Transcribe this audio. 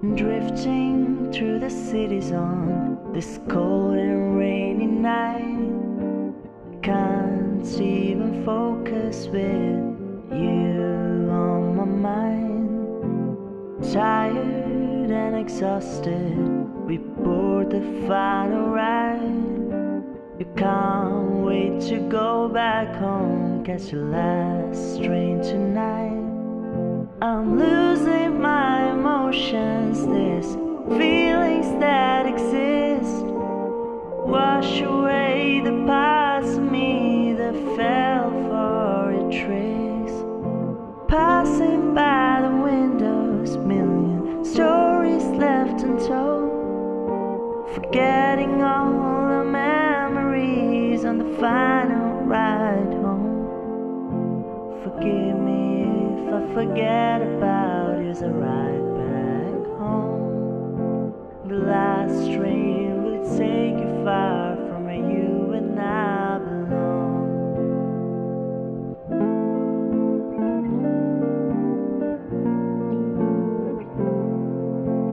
Drifting through the cities on this cold and rainy night. Can't even focus with you on my mind. Tired and exhausted, we board the final ride. You can't wait to go back home, catch your last train tonight. I'm losing my emotions, these feelings that exist. Wash away the parts of me that fell for your tricks. Passing by the windows, million stories left untold. Forgetting all the memories on the final ride home. Forgive me if I forget